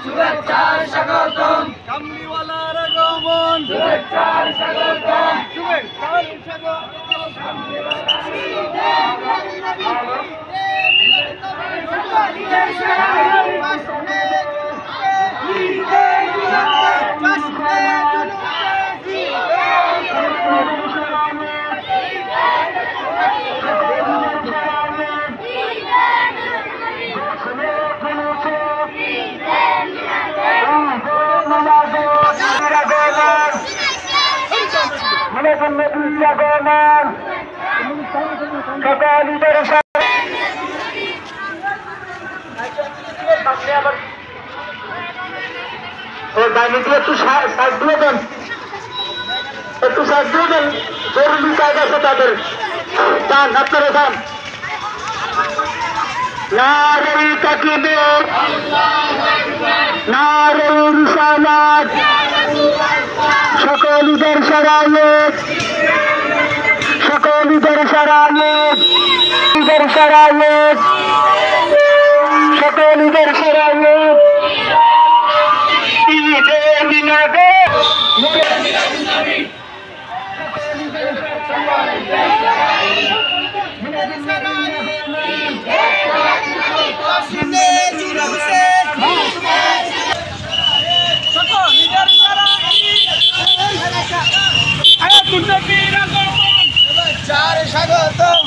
শুভেচ্ছার স্বাগতম কামলিওয়ালার আগমন শুভেচ্ছার স্বাগতম শুভেচ্ছার একটু সাইড দিয়ে দেন, একটু সাইড দিয়ে দেন, জরুরি কাজ আছে তাদের। যান আপনারা যান। নারে তাকবীর, নারে রিসালাত, সকল ঈদের শরায়ত, সকল ঈদের শরায়ত, ঈদের শরায়ত, সকল ঈদের শরায়ত, ঈদে মিলাদে স্বাগতম।